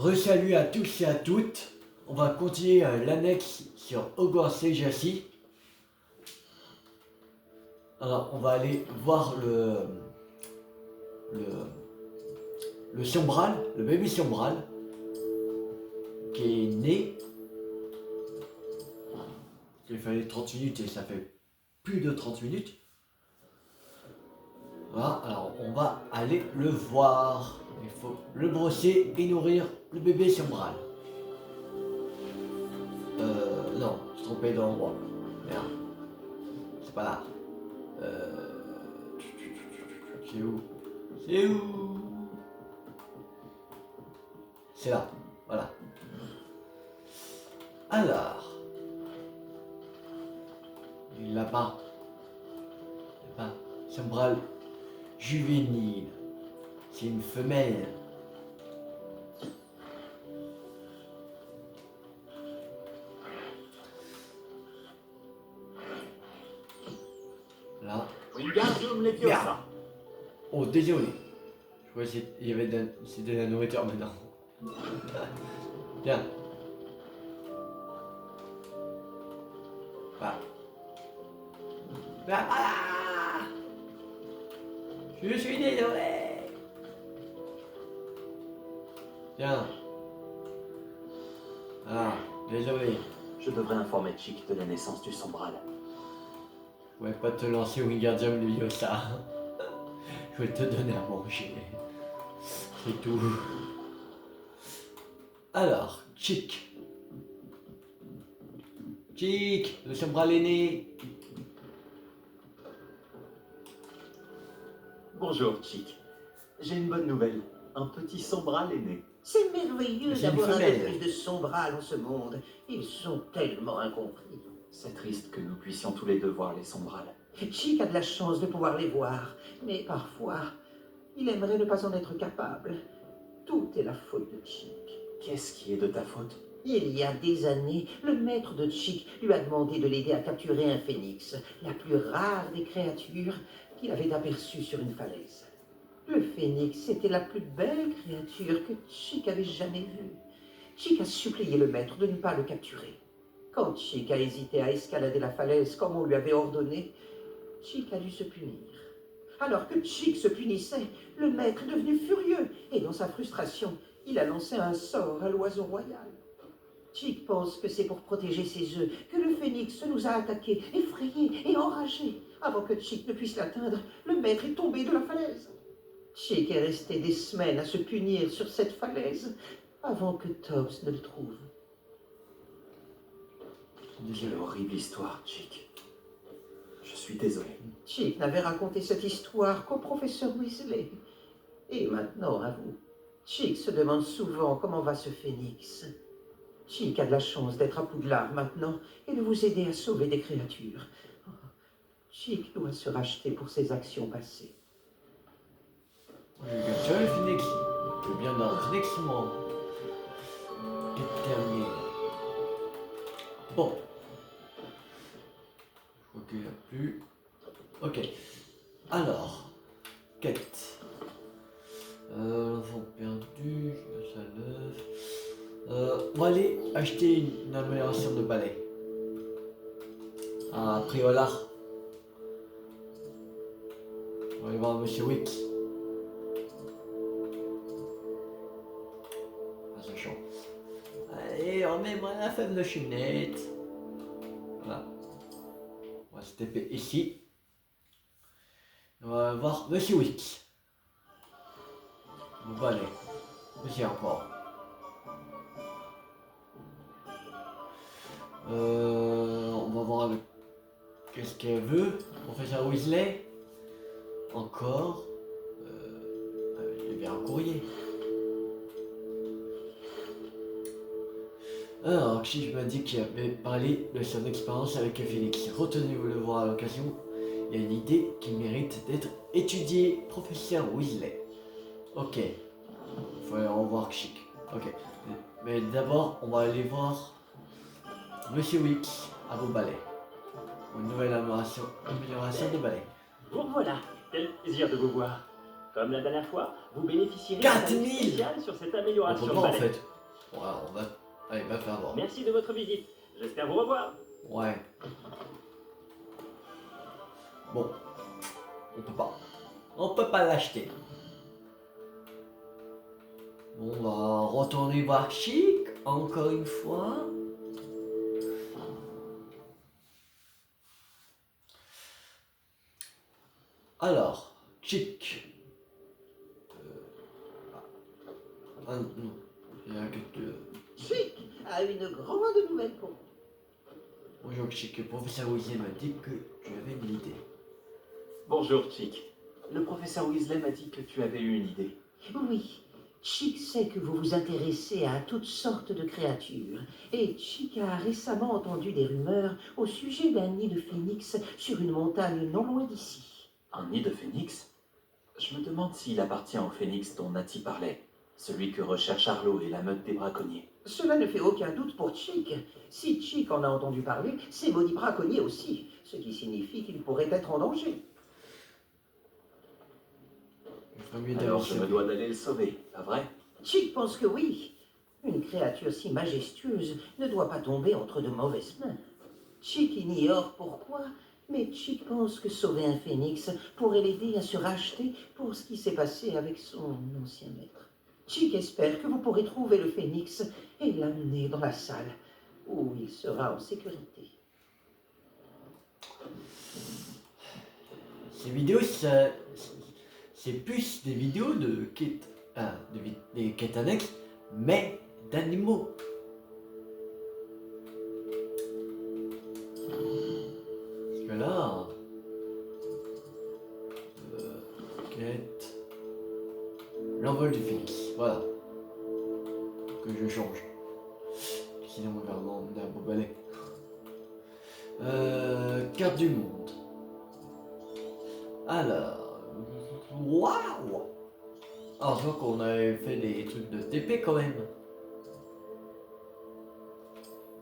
Re-salut à tous et à toutes. On va continuer l'annexe sur Hogwarts Legacy. Alors, on va aller voir le Sombral, le bébé Sombral, qui est né. Il fallait 30 minutes et ça fait plus de 30 minutes. Voilà, alors on va aller le voir. Il faut le brosser et nourrir le bébé Sombral. Non, je suis trompé d'endroit. Merde. C'est pas là. C'est où? C'est où? C'est là. Voilà. Alors. Il l'a pas. Sombral juvénile. C'est une femelle. Là. Wingardium Leviosa. Oh, désolé. Je croyais qu'il y avait c'était de la nourriture maintenant. Bien. Voilà. Voilà. Je suis désolé. Bien. Ah, désolé. Je devrais informer Chick de la naissance du Sombral. Je ne vais pas te lancer Wingardium Leviosa. Je vais te donner à manger. C'est tout. Alors, Chick. Chick, le Sombral est né. Bonjour, Chick. J'ai une bonne nouvelle. Un petit Sombral est né. C'est merveilleux C'est une d'avoir un peu femelle. plus de Sombral en ce monde. Ils sont tellement incompris. C'est triste que nous puissions tous les deux voir les Sombrals. Chick a de la chance de pouvoir les voir, mais parfois, il aimerait ne pas en être capable. Tout est la faute de Chick. Qu'est-ce qui est de ta faute? Il y a des années, le maître de Chick lui a demandé de l'aider à capturer un phénix, la plus rare des créatures qu'il avait aperçue sur une falaise. Le phénix était la plus belle créature que Chick avait jamais vue. Chick a supplié le maître de ne pas le capturer. Quand Chick a hésité à escalader la falaise comme on lui avait ordonné, Chick a dû se punir. Alors que Chick se punissait, le maître est devenu furieux et dans sa frustration, il a lancé un sort à l'oiseau royal. Chick pense que c'est pour protéger ses œufs que le phénix nous a attaqués, effrayés et enragés. Avant que Chick ne puisse l'atteindre, le maître est tombé de la falaise. Chick est resté des semaines à se punir sur cette falaise avant que Tobbs ne le trouve. Quelle horrible histoire, Chick. Je suis désolé. Chick n'avait raconté cette histoire qu'au professeur Weasley. Et maintenant, à vous. Chick se demande souvent comment va ce phénix. Chick a de la chance d'être à Poudlard maintenant et de vous aider à sauver des créatures. Chick doit se racheter pour ses actions passées. Tu vois le phoenix? Le bien dans le phoenix, moi. C'est terminé. Bon. Je crois qu'il n'y a plus. Ok. Alors. Quête. L'enfant perdu. Ça l'œuf. On va aller acheter une amélioration de balai. À Priolar. On va aller voir Monsieur Wick. Allez, on met moi la femme de cheminette. Voilà. On va se taper ici. On va voir Monsieur Wick. On va aller. Monsieur encore. On va voir avec... Qu'est-ce qu'elle veut. Professeur Weasley. Encore. Il y avait un courrier. Alors, Chick m'a dit qu'il avait parlé de son expérience avec le phénix. Retenez-vous le voir à l'occasion. Il y a une idée qui mérite d'être étudiée, professeur Weasley. Ok. Il faut aller revoir Chick. Ok. Mais d'abord, on va aller voir Monsieur Wick à vos balais. Une nouvelle amélioration de balai. Vous revoilà. Quel plaisir de vous voir. Comme la dernière fois, Vous bénéficierez 4000 d'un spécial sur cette On amélioration peut de pas en balai. fait. Ouais, on va... Allez, va faire voir. Merci de votre visite. J'espère vous revoir. Ouais. Bon. On peut pas. On peut pas l'acheter. Bon, on va retourner voir Chic, encore une fois. Alors, Chic. Ah non, il y a que deux. Chic a une grande nouvelle pour vous. Bonjour Chic, le professeur Weasley m'a dit que tu avais une idée. Bonjour, Chick. Le professeur Weasley m'a dit que tu avais eu une idée. Oui, Chic sait que vous vous intéressez à toutes sortes de créatures. Et Chic a récemment entendu des rumeurs au sujet d'un nid de phénix sur une montagne non loin d'ici. Un nid de phénix? Je me demande s'il appartient au phénix dont Natty parlait. Celui que recherche Arlo et la meute des braconniers. Cela ne fait aucun doute pour Chic. Si Chic en a entendu parler, ces maudits braconniers aussi, ce qui signifie qu'il pourrait être en danger. Il ferait mieux Alors d'aller je me dois d'aller le sauver, pas vrai? Chic pense que oui. Une créature si majestueuse ne doit pas tomber entre de mauvaises mains. Chic ignore pourquoi, mais Chic pense que sauver un phénix pourrait l'aider à se racheter pour ce qui s'est passé avec son ancien maître. Chic espère que vous pourrez trouver le phénix et l'amener dans la salle où il sera en sécurité. Ces vidéos, c'est plus des vidéos de quêtes, des quêtes annexes, mais d'animaux. Parce que là, quête, l'envol du phénix, voilà, que je change. Sinon, on va m'emmener un beau balai. Carte du monde. Alors, waouh! Alors, je vois qu'on avait fait des trucs de TP quand même.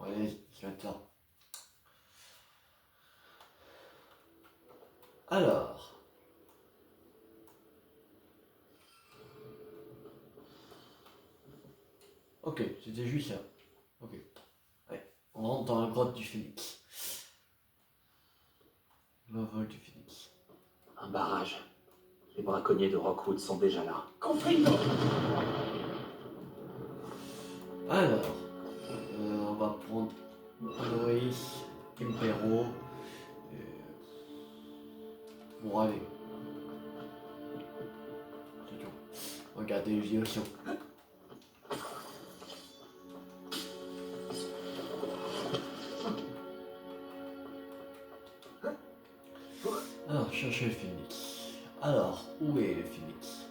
Ouais, je vais être là. Alors. Ok, c'était juste ça. Ok. Ouais, on rentre dans la grotte du phénix. L'envol du phénix. Un barrage. Les braconniers de Rockwood sont déjà là. Alors, on va prendre Honoris, Impero. Bon, allez. C'est tout. Regardez les géotions. Alors, chercher le phénix. Alors, où est le phénix?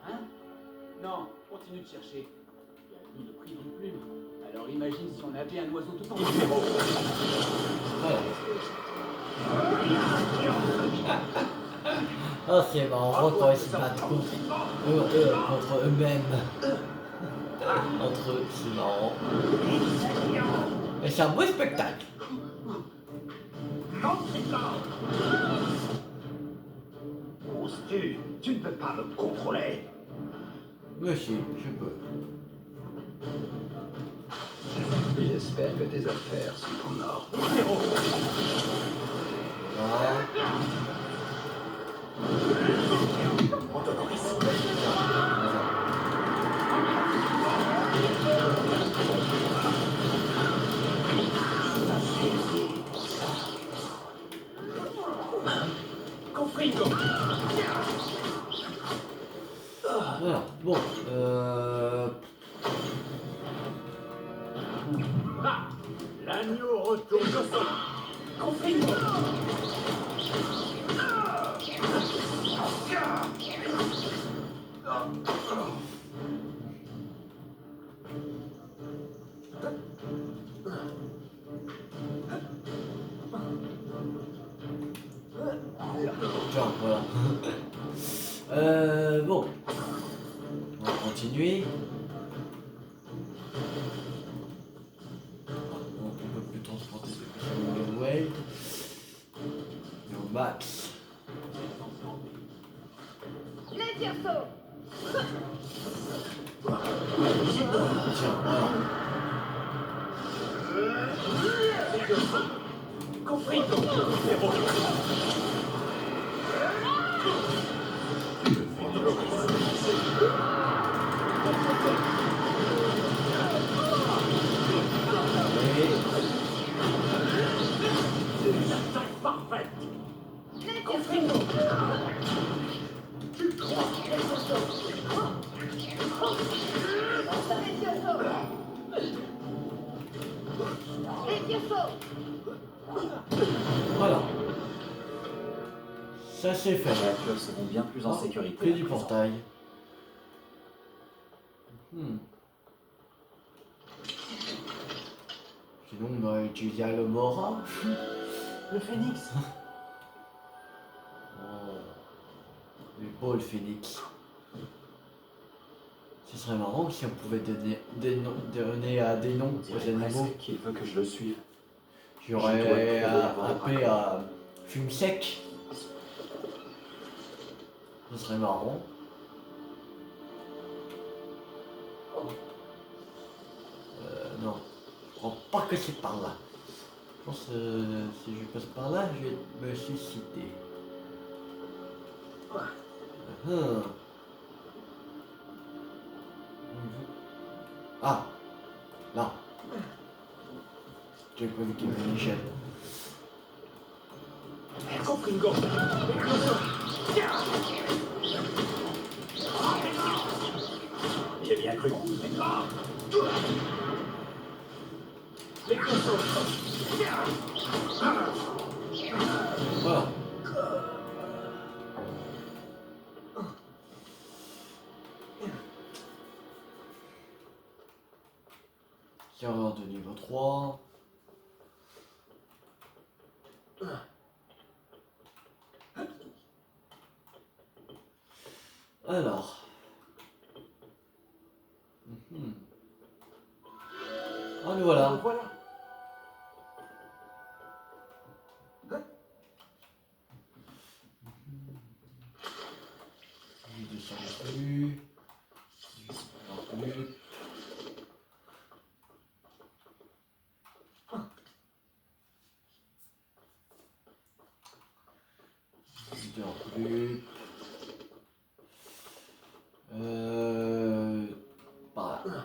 Hein? Non, continue de chercher. Il y a nous le prix d'une plume. Alors imagine si on avait un oiseau tout entier. Voilà. Oh, c'est marrant quand ils se battent contre eux-mêmes. Entre eux, c'est marrant. Et c'est un beau spectacle. Oses-tu? Tu ne peux pas me contrôler. Mais si, je peux. J'espère que tes affaires sont en ordre. Voilà. Voilà, bon, Ah! L'agneau retourne au sol. tiens, voilà. Bon, on va continuer. Wade. Yo Max. Les tierceaux. Tiens, voilà. Compris. Parfait. Les tierceaux. Les tierceaux. Voilà. Ça c'est fait. Les réacteurs seront bien plus en Ah, sécurité. que à du présent. portail. Hmm. Sinon on aurait utilisé Alomora. Le phénix. Oh. Il est beau le phénix. Ce serait marrant si on pouvait donner des noms, donner à des noms On dirait aux animaux. presque qu'il veut que je le suive. J'aurais Je dois le trouver avant le appelé à Fume Sec. Ce serait marrant. Non, je crois pas que c'est par là. Je pense que si je passe par là, je vais me suicider. Hum. Ah, là. J'ai pas vu qu'il y avait une échelle. Confringo. J'ai bien cru. Les cochons. Voilà. Serveur de niveau 3. Alors. Ah, nous voilà. Voilà. Je descends plus. Je descends plus. Je descends plus. Par là.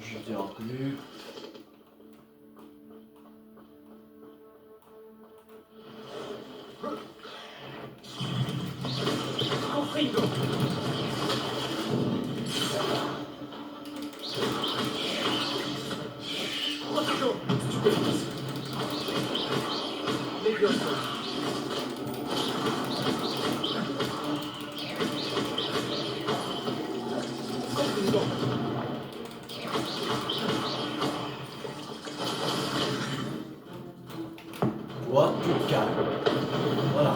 Je descends plus. Confringo. Protégeons. Les cochons. Confringo. Toi, tu te calmes. Voilà.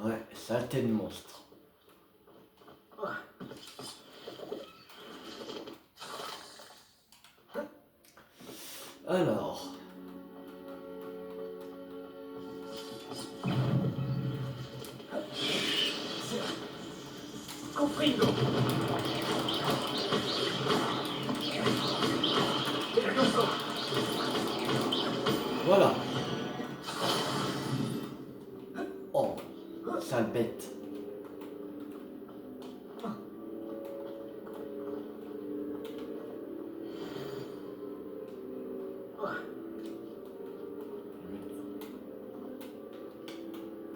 Ouais, saleté de monstre. Alors. Confringo. Les cochons. Voilà. Oh, sale bête.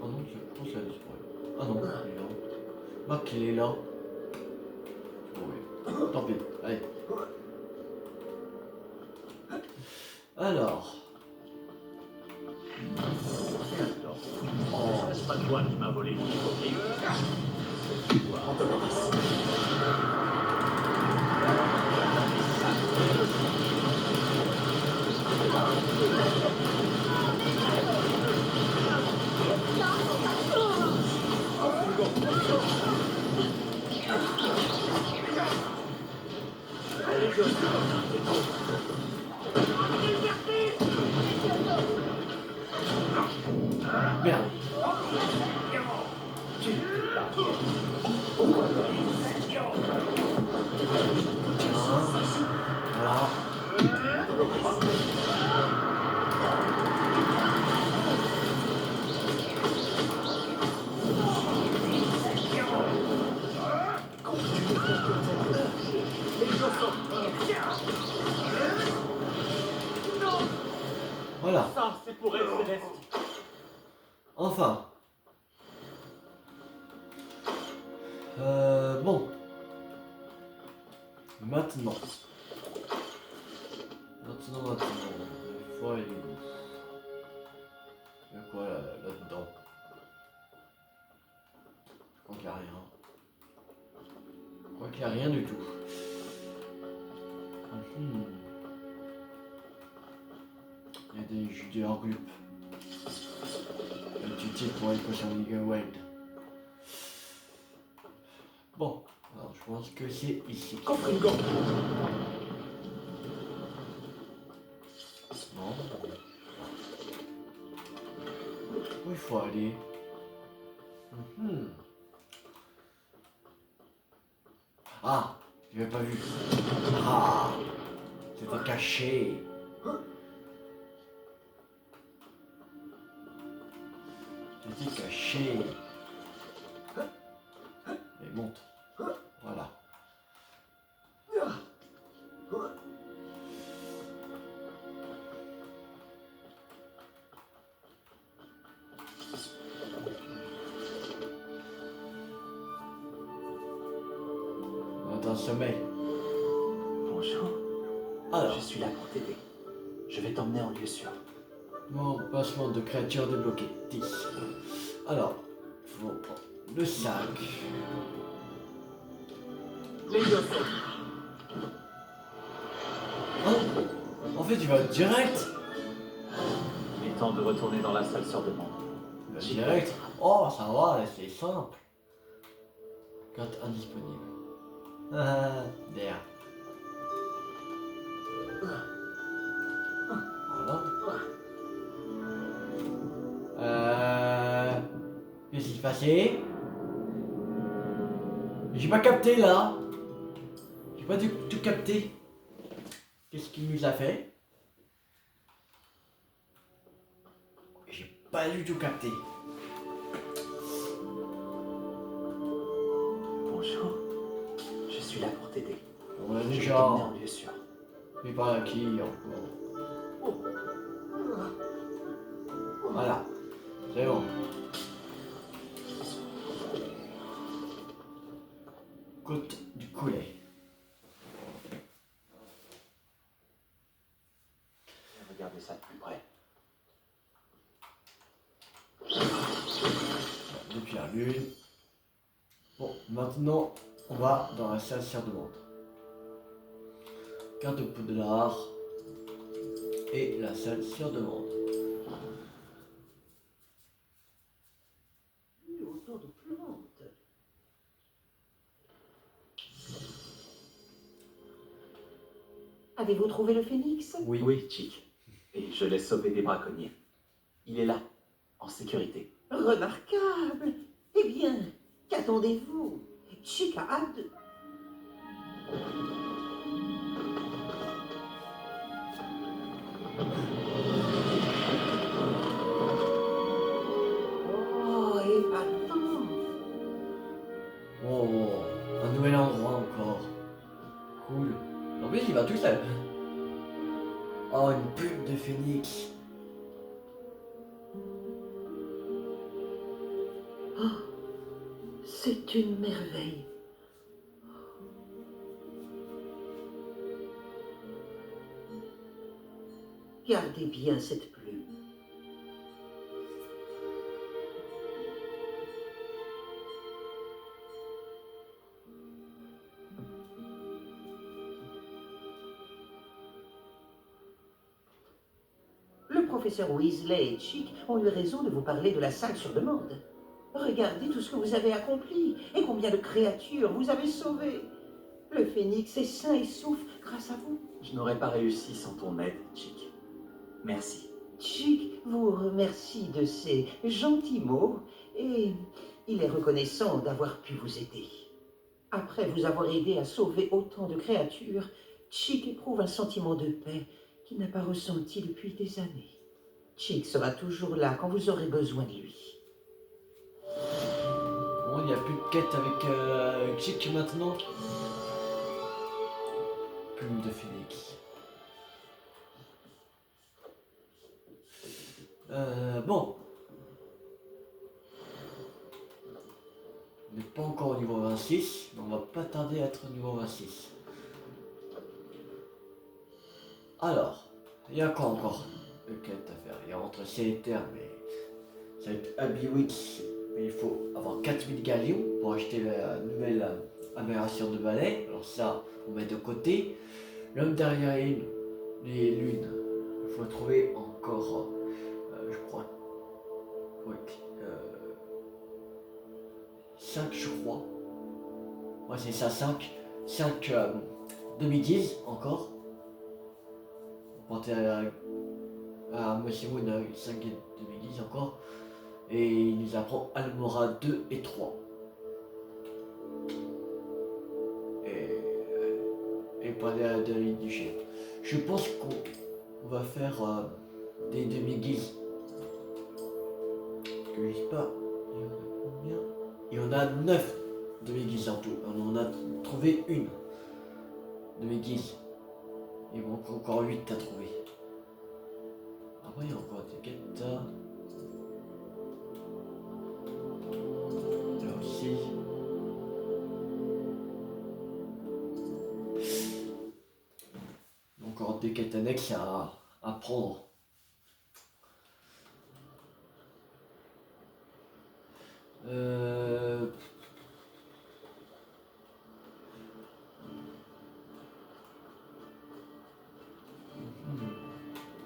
Oh non, je pense qu'elle a disparu. Ah non, elle est là. Bah, qu'elle est là. Oui. Tant pis, allez. Alors. Oh, C'est pas toi qui m'as volé mon hypocrite. Non. Merde. Tiens. Voilà. Voilà. Ça, c'est pour elle, Céleste. Enfin. Bon. Maintenant. Maintenant. Il faut aller où? Il y a quoi là-dedans? Je crois qu'il n'y a rien. Je crois qu'il n'y a rien du tout. Il y a des jus de hors groupe. Utile pour les potions League Wild. Bon, alors je pense que c'est ici. Confringo. Non. Où il faut aller? Ah, je l'avais pas vu. Ah, c'était caché. C'était caché. Et monte. Voilà. Dans le sommeil. Bonjour, Alors, je suis là pour t'aider. Je vais t'emmener en lieu sûr. mon passement de créatures débloqué. 10. Alors, il faut prendre le sac. Levioso. Oh, en fait, tu vas direct. Il est temps de retourner dans la salle sur demande. Tu vas direct. Oh, ça va, c'est simple. Carte indisponible. Ah, derrière. Voilà. Qu'est-ce qui s'est passé? J'ai pas capté là. J'ai pas du tout capté. Qu'est-ce qu'il nous a fait? J'ai pas du tout capté. Bonjour, je suis là pour t'aider. On a Je vais déjà. t'emmener en lieu sûr. Mais par qui encore? Voilà. C'est bon. Côte du Coulet. Regardez ça de plus près. Depuis la lune. Bon, maintenant, on va dans la salle serre-demande. Carte de poudlard et la salle serre-demande. Autant de plantes. Avez-vous trouvé le phénix? Oui. Oui, Chick. Et je l'ai sauvé des braconniers. Il est là, en sécurité. Remarquable. Eh bien, qu'attendez-vous? Chick a hâte de... Oh, épatant. Oh, un nouvel endroit encore. Cool. En plus, il va tout seul. Oh, une pub de phénix. C'est une merveille. Gardez bien cette plume. Le professeur Weasley et Chick ont eu raison de vous parler de la salle sur demande. Regardez tout ce que vous avez accompli et combien de créatures vous avez sauvées. Le phénix est sain et sauf grâce à vous. Je n'aurais pas réussi sans ton aide, Chick. Merci. Chick vous remercie de ses gentils mots et il est reconnaissant d'avoir pu vous aider. Après vous avoir aidé à sauver autant de créatures, Chick éprouve un sentiment de paix qu'il n'a pas ressenti depuis des années. Chick sera toujours là quand vous aurez besoin de lui. Bon, il n'y a plus de quête avec Chick maintenant. Plume de phénix. Bon. On n'est pas encore au niveau 26, mais on va pas tarder à être au niveau 26. Alors, il y a quoi encore de quête à faire? Il y a entre ciel et terre, mais ça va être Abiwix. Mais il faut avoir 4000 galions pour acheter la nouvelle aberration de balai. Alors ça, on met de côté. L'homme derrière les lunes. Il faut trouver encore, je crois, ouais, 5 je crois. Ouais c'est ça, 5 demi-guises encore. On va porter à Monsieur Moon 5 demi-guises encore. Et il nous apprend Almora 2 et 3. Et parler à de la du chef. Je pense qu'on va faire des demi-guises. Je ne sais pas. Il y en a combien? Il y en a 9 demi-guises en tout. On en a trouvé une demi-guise. Il manque encore 8 à trouver. Après il y a encore des quêtes. Là aussi. Encore des quêtes annexes à prendre.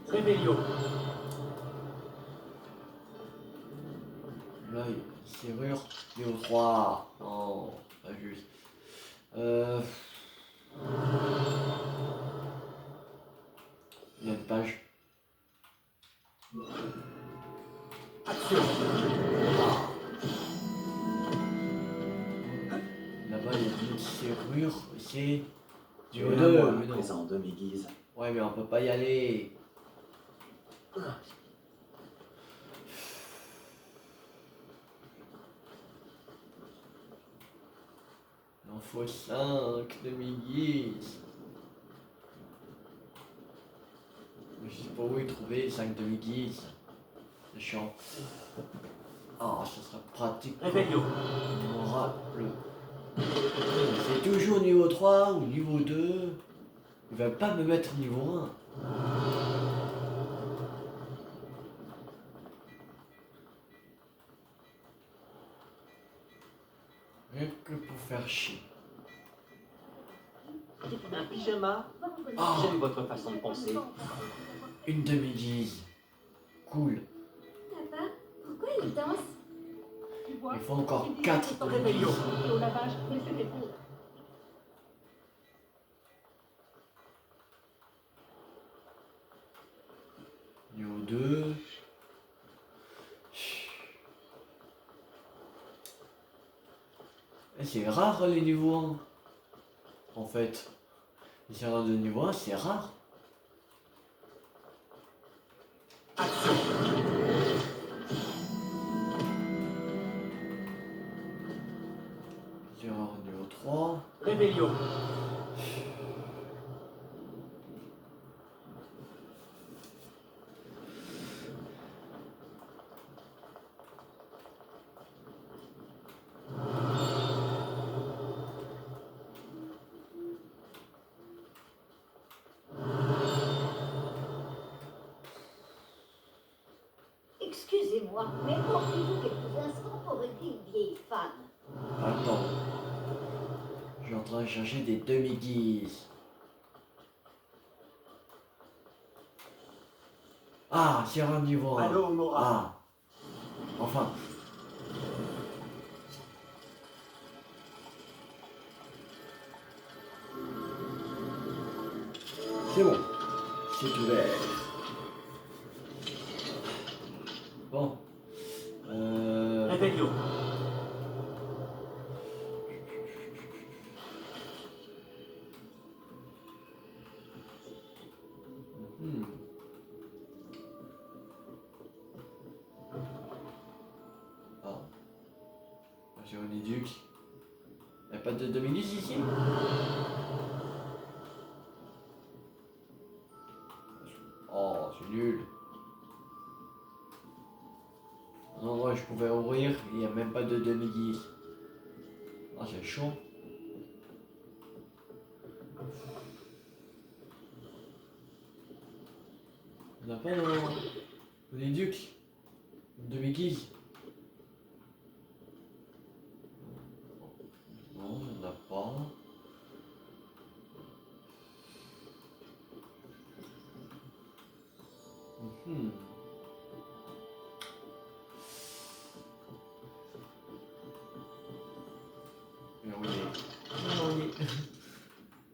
Rébellion. Là, il y a une serrure. Niveau 3. Non, pas juste. Il y a une page. Action. Là-bas, il y a une serrure aussi. Tu Niveau es 2, à mais non. présent en demi-guise. Ouais, mais on peut pas y aller. Il en faut 5 demi-guises. Je sais pas où y trouver 5 demi-guises. C'est chiant. Ah, ça sera pratique. Rébellion. On aura le. C'est toujours niveau 3 ou niveau 2. Il va pas me mettre niveau 1. Rien que pour faire chier. Un pyjama. Ah, J'aime votre façon de penser. une demi-guise. Cool. Papa, pourquoi il danse? Tu vois, Il faut encore il dit 4 que demi-guises. Et au lavage, mais c'était pour. Niveau 2. Et c'est rare les niveaux 1. En fait. Les serveurs de niveau 1, c'est rare. Action. Serveur niveau 3. Rébellion. Excusez-moi, mais pourriez-vous quelques instants pour aider une vieille femme? Attends. Je suis en train de chercher des demi-guises. Ah, serveur niveau 1. Allô, Mora. Ah. Enfin. C'est bon. C'est ouvert. Bon. Réveillon. Hmm. Ah. J'ai un éduc. Y'a pas de Dominus ici? Oh, c'est nul. Non, ouais, je pouvais ouvrir, il n'y a même pas de demi-guise. Ah, c'est chaud. On n'a pas les ducs. Une demi-guise. Non, on n'a pas. Mhm. Mais oui.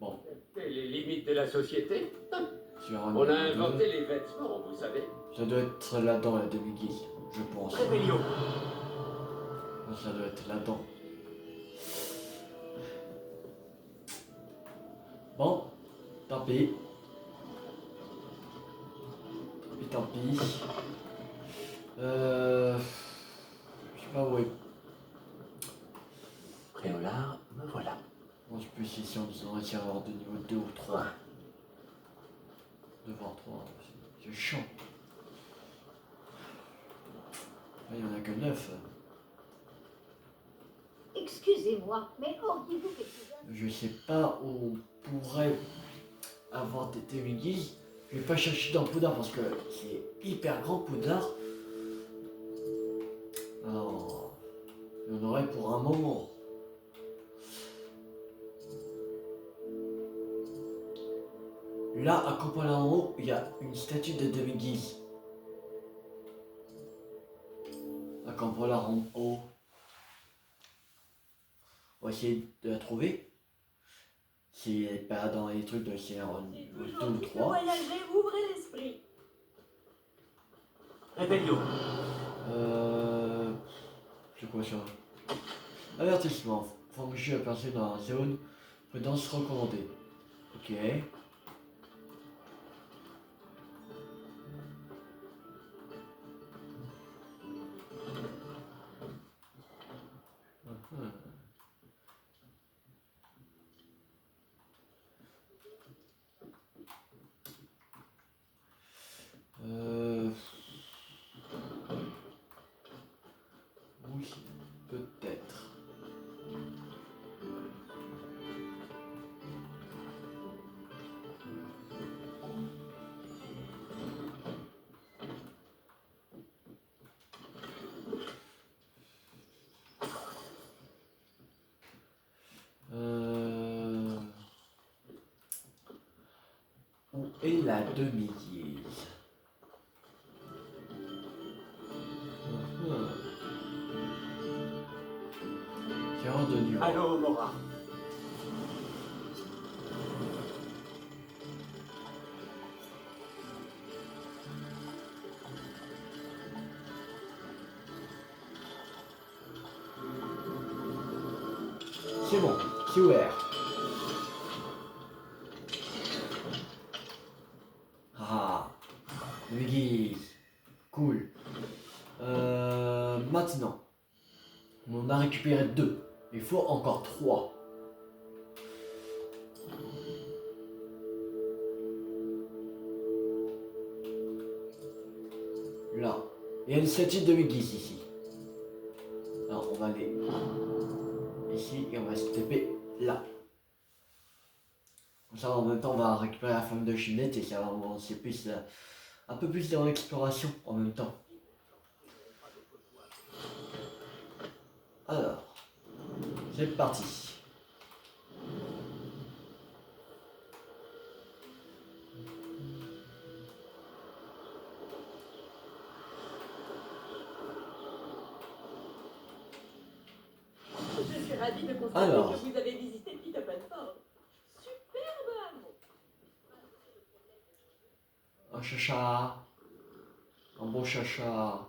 Bon, Et les limites de la société? sur un On a numéro deux. inventé les vêtements, vous savez. Ça doit être là-dedans la demi-guise, je pense. Réveillon. Ça doit être là-dedans. Bon, tant pis. Et tant pis. Je sais pas où est. Préolard, me voilà. Moi je peux essayer si on doit avoir de niveau 2 ou 3. 2 voire 3, c'est chiant. Là, il n'y en a que 9. Excusez-moi, mais auriez-vous quelques Je sais pas où on pourrait avoir des demi-guises. Je vais pas chercher dans Poudlard parce que c'est hyper grand Poudlard. Alors, il y en aurait pour un moment. Là, à Coppola en haut, il y a une statue de demi-guise. À Coppola en haut. On va essayer de la trouver. Si elle n'est pas dans les trucs de CR 2 ou 3. voyager, ouvrez l'esprit. Réveillon. C'est quoi ça? Avertissement. Fonction aperçue dans la zone. Prudence recommandée. Ok. Mhm. Oui, peut-être. Où est la demi-guise? Tireur de nuit. Allô, Mora. C'est bon, c'est ouvert. Ah, demi-guise. Cool. Maintenant, on en a récupéré 2. Il faut encore 3. Là. Il y a une statue de demi-guise ici. Alors, on va aller ici et on va se taper là. Comme ça, en même temps, on va récupérer la femme de Chinette et ça va avancer plus, un peu plus dans l'exploration en même temps. Alors, c'est parti. Je suis ravie de Alors. que vous avez visité Peter Pan Fort. Superbe hameau. Un chacha. Un bon chacha.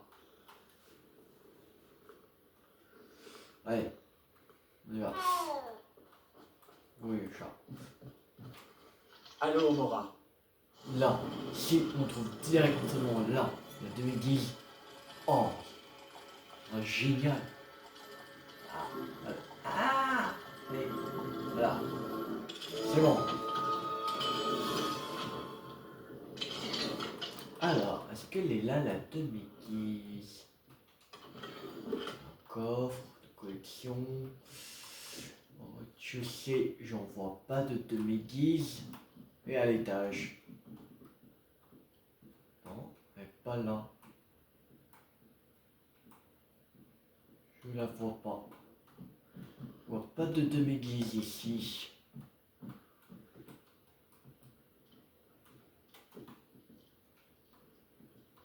Allez. On y va. Oui, chat. Allô, Mora. Là, si on trouve directement là la demi-guise. Oh, génial. Ah, et voilà. C'est bon. Alors, est-ce qu'elle est là la demi-guise? Coffre de collection. Au rez-de-chaussée, j'en vois pas de demi-guise. Et à l'étage. Non, elle est pas là. Je la vois pas. Je vois pas de demi-guise ici.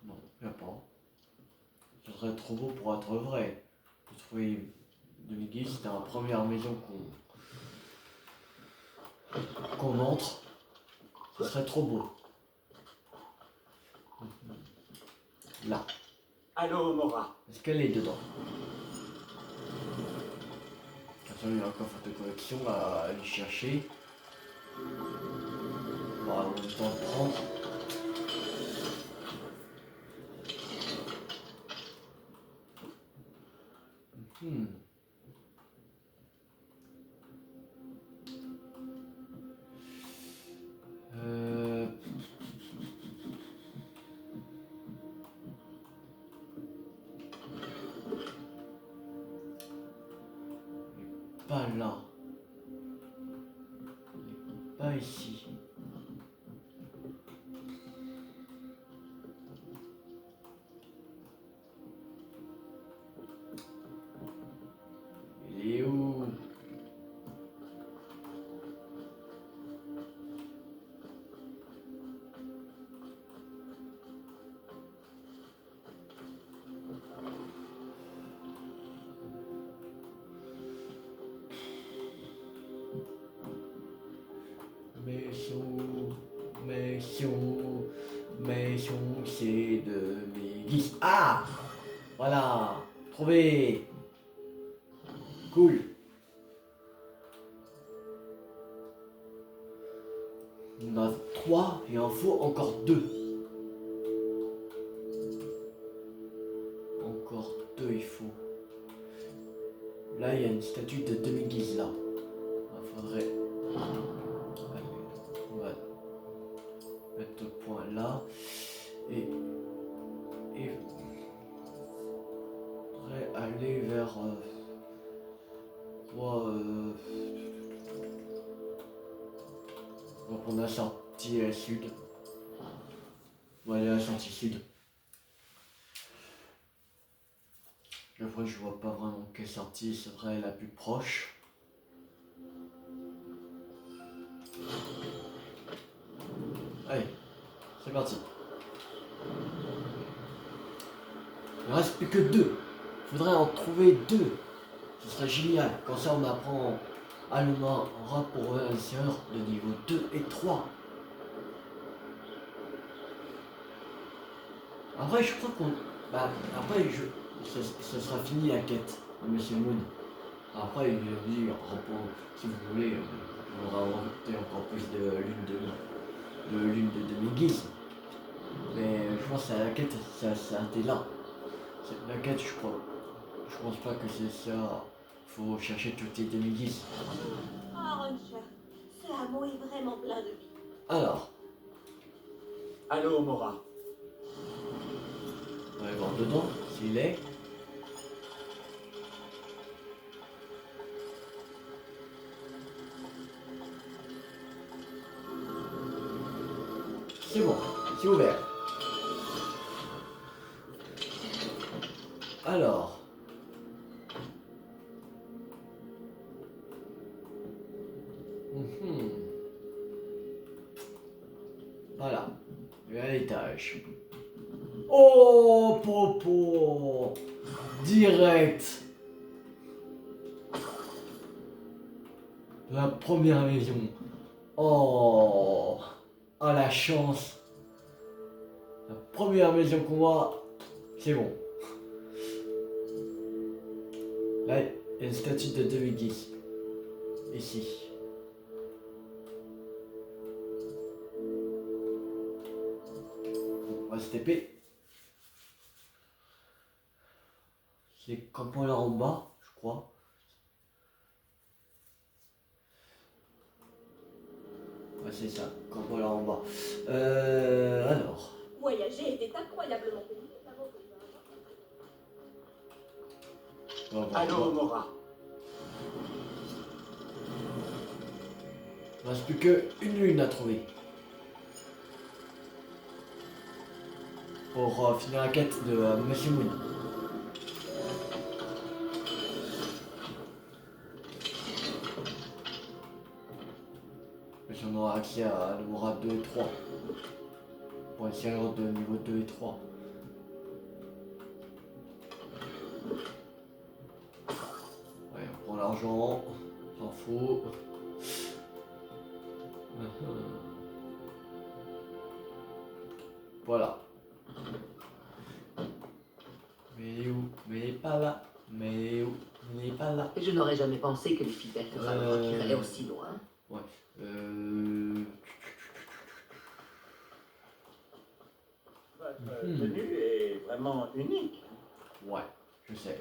Non, il n'y a pas. Ce serait trop beau pour être vrai. De trouver une demi-guise, c'était la première maison qu'on entre. Ce serait trop beau. Là. Allô, Mora. Est-ce qu'elle est dedans? Il y a un coffre de collection à aller chercher. On va avoir le temps de prendre. Hmm. Pas là. Pas ici. Il est où? Maison, c'est de mes guises. Ah! Voilà! Trouvé! Cool! On a 3 et il en faut encore 2. Encore 2 il faut. Là il y a une statue de demi-guise là. Il faudrait. Allez, on va mettre le point là. Et faudrait aller vers on va prendre la sortie sud. On va aller à la sortie sud. Après je vois pas vraiment quelle sortie serait la plus proche. Allez, c'est parti. Il ne reste plus que 2. Il faudrait en trouver 2. Ce serait génial. Comme ça on apprend allemand en rap pour réaliseur de niveau 2 et 3. Après je crois qu'on... Bah, après ça sera fini la quête de Monsieur Moon. Après il va dire, si vous voulez, on aura inventé encore plus de lune de demi-guise. Mais je pense que la quête, ça s'arrêtait là. La quête, je pense pas que c'est ça. Faut chercher toutes les demi-guises. Ah, Roncha, ce hameau est vraiment plein de vie. Alors, Allô, Mora. on va aller voir dedans s'il est. C'est bon, c'est ouvert. Alors. Voilà. Et à l'étage. Oh, Popo! Direct. La première maison. Oh, la chance. première maison qu'on voit, c'est bon. Là, il y a une statue de Demi-Guise. Ici. On va se taper. C'est comme là en bas, je crois. Ouais, c'est ça, comme là en bas. Alors. Voyager était incroyablement pénible. On va voir. Allô, Mora. Il ne reste plus qu'une lune à trouver. Pour finir la quête de Monsieur Moon. Si on aura accès à l'aura 2 et 3. Pour les serveurs de niveau 2 et 3. Ouais, on prend l'argent, on s'en fout. Voilà. Mais il est où? Mais il est pas là. Mais il est où? Il n'est pas là. Et je n'aurais jamais pensé que les fidèles de Ragnarok iraient aussi loin. Ouais. Votre tenue est vraiment unique. Ouais, je sais.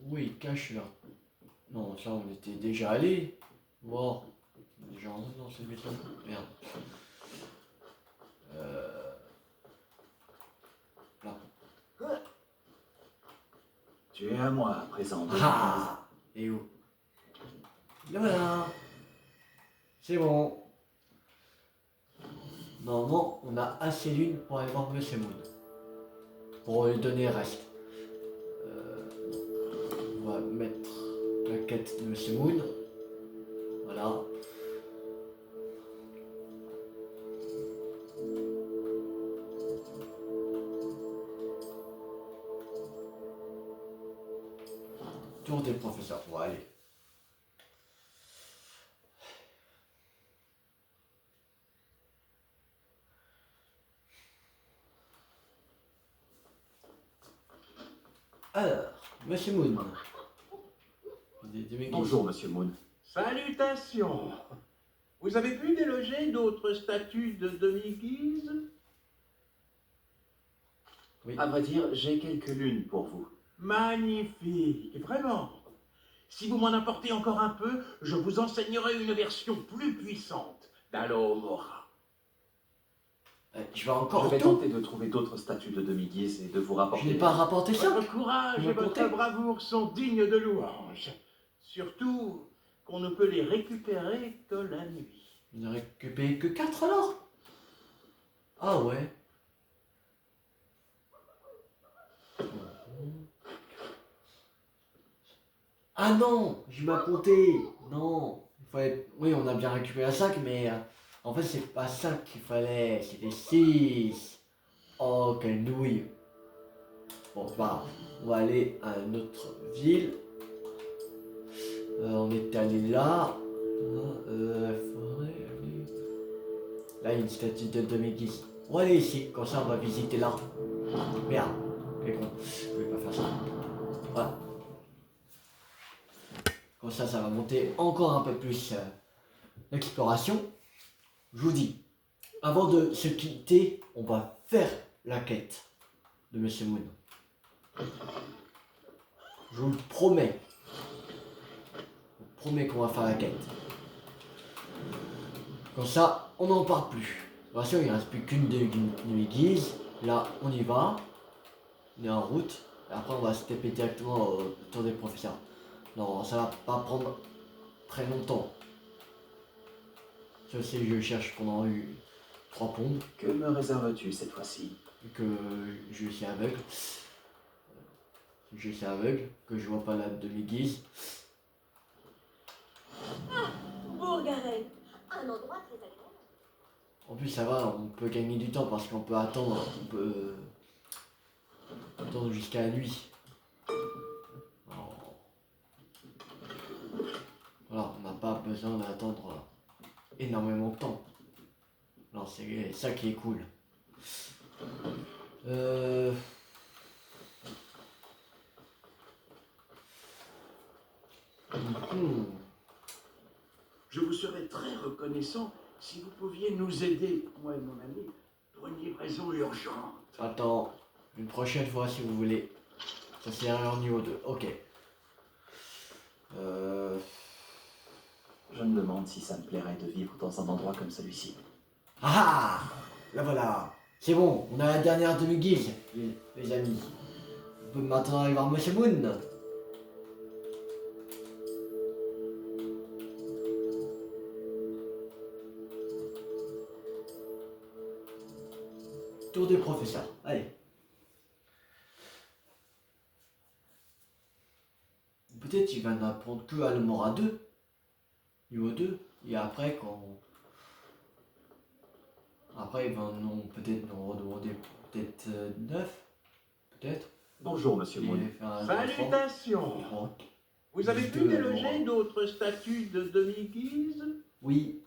Oui, cache là. Non, ça on était déjà allé. Bon, déjà rentré dans cette maison. Merde. Là. Tu es à moi à présent. Ah! Et où? Et voilà. C'est bon. Normalement, on a assez d'une pour aller voir Monsieur Moon. Pour lui donner le reste. On va mettre la quête de Monsieur Moon. Voilà. Tour des professeurs. Bon, allez. Alors, Monsieur Moon. Bonjour, Monsieur Moon. Salutations. Vous avez pu déloger d'autres statues de demi-guise? Oui. À vrai dire, j'ai quelques lunes pour vous. Magnifique, vraiment. Si vous m'en apportez encore un peu, je vous enseignerai une version plus puissante d'Alohomora. Je vais encore Je vais tout. tenter de trouver d'autres statues de demi-guise et de vous Je rapporter. n'ai pas rapporté ça. Votre courage Vous et me votre comptez bravoure sont dignes de louange. Surtout qu'on ne peut les récupérer que la nuit. Il n'aurait récupéré que 4 alors. Ah ouais. Ah non, je m'ai compté. Non. Il fallait... Oui, on a bien récupéré 5, mais en fait, c'est pas 5 qu'il fallait, c'était 6. Oh, quelle nouille. Bon, bah, on va aller à une autre ville. On est allé là. Forêt, allez. Là, il y a une statue de demi-guise. On va aller ici, comme ça on va visiter là. Merde, quel con. Je vais pas faire ça. Voilà. Comme ça va monter encore un peu plus l'exploration. Je vous dis, avant de se quitter, on va faire la quête de Monsieur Moon. Je vous le promets. Je vous promets qu'on va faire la quête. Comme ça, on n'en parle plus. De toute façon, il ne reste plus qu'une demi-guise. Là, on y va. On est en route. Et après, on va se taper directement autour des professeurs. Non, ça va pas prendre très longtemps. Je sais que je cherche pendant 3 pompes. Que me réserves-tu cette fois-ci? Que je suis aveugle. Je suis aveugle, que je vois pas la demi-guise. Ah, Bourgaren, un endroit très agréable. En plus, ça va, on peut gagner du temps parce qu'on peut attendre. On peut. Attendre jusqu'à la nuit. Voilà, on n'a pas besoin d'attendre énormément de temps. Non, c'est ça qui est cool. Je vous serais très reconnaissant si vous pouviez nous aider, moi et mon ami, pour une livraison urgente. Attends, une prochaine fois si vous voulez. Ça c'est erreur niveau 2, ok. Je me demande si ça me plairait de vivre dans un endroit comme celui-ci. Ah, là voilà. C'est bon, on a la dernière demi-guise, les amis. On peut maintenant aller voir Monsieur Moon. Tour du professeur, allez. Peut-être il va n'apprendre que Almora 2, niveau 2, et après quand... Après il va peut-être nous redemander peut-être 9, peut-être. Bonjour, monsieur Il Moon. va faire un Salutations! enfant. Vous avez pu déloger d'autres statues de demi-guise? Oui,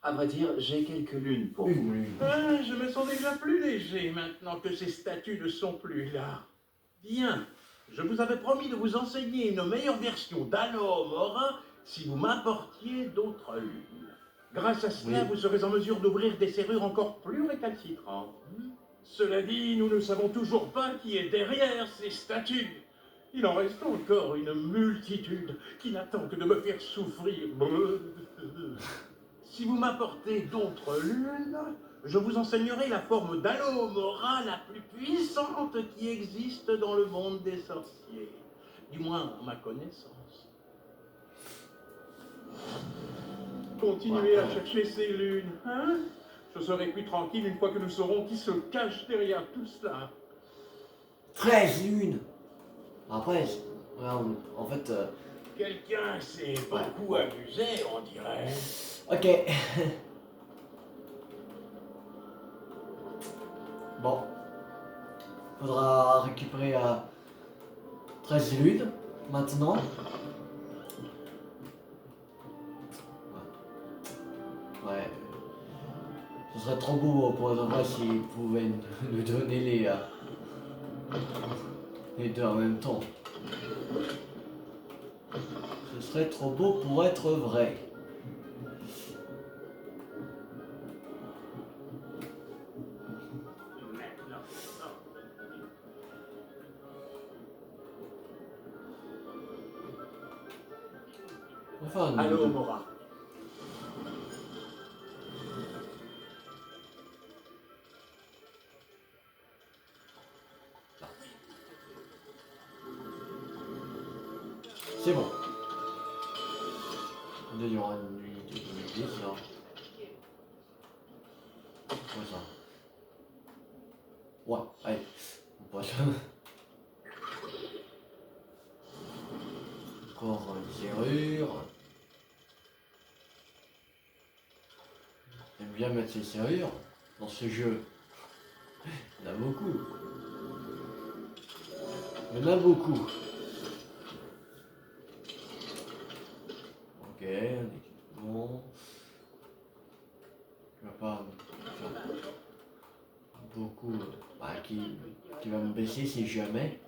À vrai dire, j'ai quelques lunes pour vous. une. Ah, je me sens déjà plus léger maintenant que ces statues ne sont plus là. Bien, je vous avais promis de vous enseigner une meilleure version d'Alohomora si vous m'apportiez d'autres lunes. Grâce à cela, Oui. vous serez en mesure d'ouvrir des serrures encore plus récalcitrantes. Cela dit, nous ne savons toujours pas qui est derrière ces statues. Il en reste encore une multitude qui n'attend que de me faire souffrir. Si vous m'apportez d'autres lunes, je vous enseignerai la forme d'Alohomora la plus puissante qui existe dans le monde des sorciers. Du moins, à ma connaissance. Continuez à chercher ces lunes, hein? Je serai plus tranquille une fois que nous saurons qui se cache derrière tout cela. 13 lunes. Après, en fait... Quelqu'un s'est beaucoup amusé, on dirait. Ok. Bon. Faudra récupérer 13 lunes maintenant. Ouais. Ce serait trop beau pour être vrai s'ils pouvaient nous donner les deux en même temps. Ce serait trop beau pour être vrai. Enfin, Alohomora. c'est bon. Il y aura une nuit de l'église là. Ouais, ça. Ouais, allez. On passe. Encore une serrure. J'aime bien mettre ces serrures dans ce jeu. Il y en a beaucoup. Il y en a beaucoup. Ok, un équipement. Je vais pas faire beaucoup. Qui va me baisser si jamais.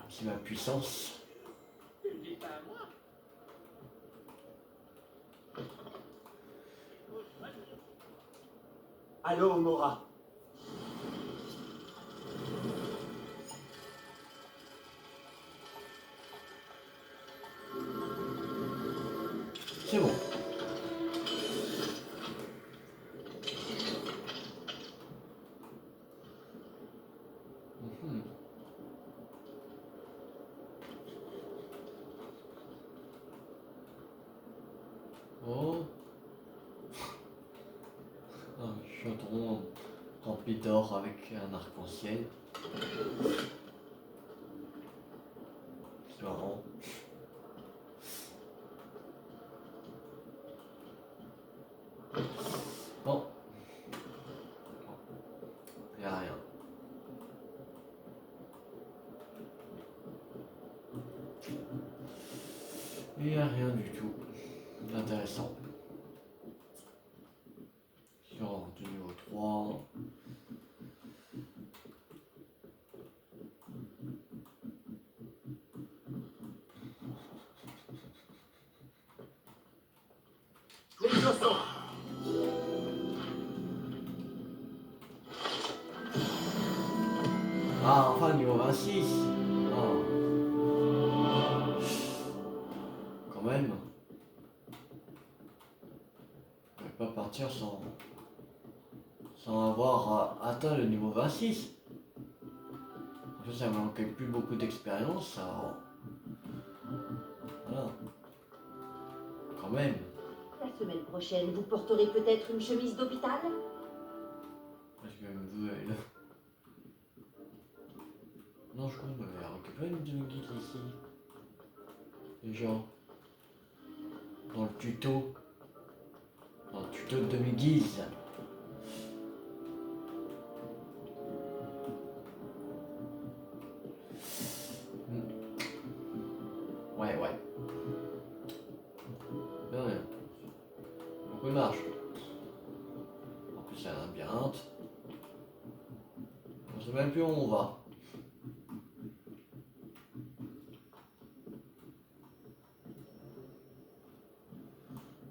C'est ma puissance. Alohomora. C'est bon. Mhm. Oh. Un chaudron rempli d'or avec un arc-en-ciel. C'est marrant. Bon. Il n'y a rien. Il n'y a rien du tout d'intéressant. Sur du niveau 3. Les chaussons. Ah, enfin, niveau 26. Ah. Quand même. Je ne vais pas partir sans avoir atteint le niveau 26. En plus, ça me manquait plus beaucoup d'expérience. Alors... Voilà. Quand même. La semaine prochaine, vous porterez peut-être une chemise d'hôpital? Parce que me veut elle. Non, je crois que je m'avais récupéré une demi-guide ici. Déjà. Dans le tuto. Dans le tuto de demi-guise. Ouais. Bien rien. Beaucoup de marche. En plus, c'est un labyrinthe. On sait même plus où on va.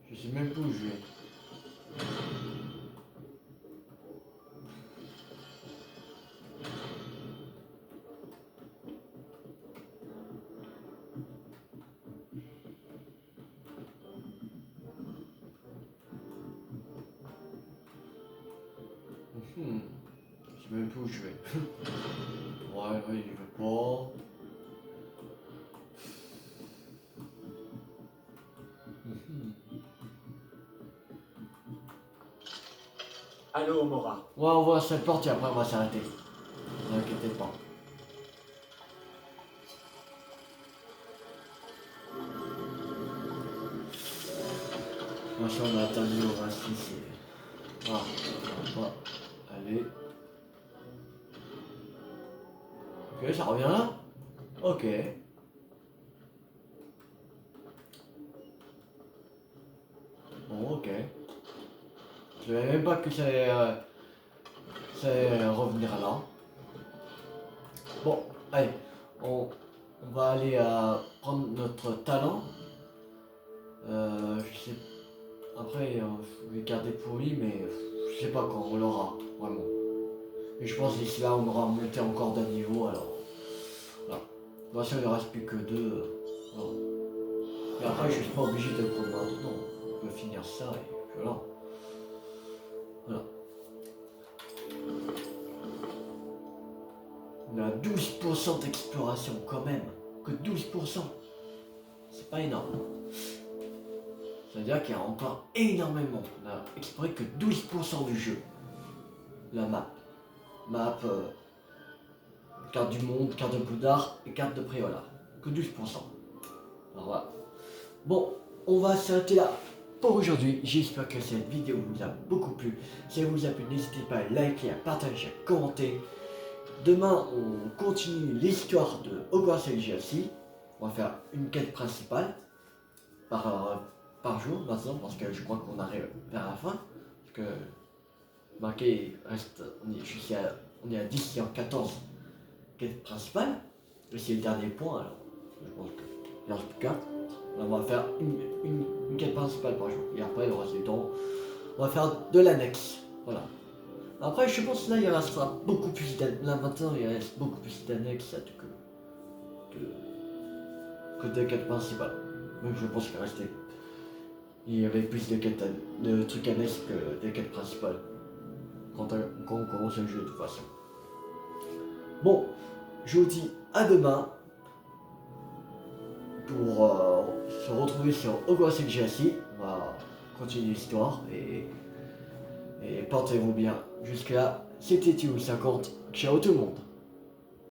Je sais même plus où je vais. Je sais même plus où je vais. Ouais, il veut pas. Allô, Mora. Ouais, on voit cette porte et après on va s'arrêter. Ne vous inquiétez pas. Moi, si on a atteint le niveau 26 et... Ah, on va aller. Ok, ça revient là. Ok. Bon, ok. Je savais même pas que ça allait revenir là. Bon, allez, on va aller prendre notre talent. Je sais. Après, je vais garder pour lui, mais je sais pas quand on l'aura, vraiment. Et je pense d'ici là, on aura monté encore d'un niveau, alors. Voilà. Moi, ça, il ne reste plus que 2. Voilà. Et après, je suis pas obligé de le prendre maintenant. On peut finir ça et voilà. Voilà. On a 12% d'exploration quand même. Que 12%. C'est pas énorme. C'est-à-dire qu'il y a encore énormément. On a exploré que 12% du jeu. La map. Carte du monde, carte de Poudlard et carte de Priola. Que 12%. Alors voilà. Bon, on va s'arrêter là pour aujourd'hui. J'espère que cette vidéo vous a beaucoup plu. Si elle vous a plu, n'hésitez pas à liker, à partager, à commenter. Demain, on continue l'histoire de Hogwarts Legacy. On va faire une quête principale par jour maintenant, parce que je crois qu'on arrive vers la fin. Parce que marqué reste, on est à 10 et en 14 quêtes principales. Et c'est le dernier point, alors je pense qu'il en reste plus qu'un. On va faire une quête principale par jour. Et après, le reste du temps, on va faire de l'annexe. Voilà. Après, je pense que là, il restera beaucoup plus d'annexes. Là, maintenant, il reste beaucoup plus d'annexes que de quêtes principales. Même je pense il y avait plus de trucs annexes que des quêtes principales. Quand on commence le jeu, de toute façon. Bon, je vous dis à demain pour se retrouver sur Hogwarts Legacy. On va continuer l'histoire et portez-vous bien. Jusque là, c'était Tio50. Ciao tout le monde.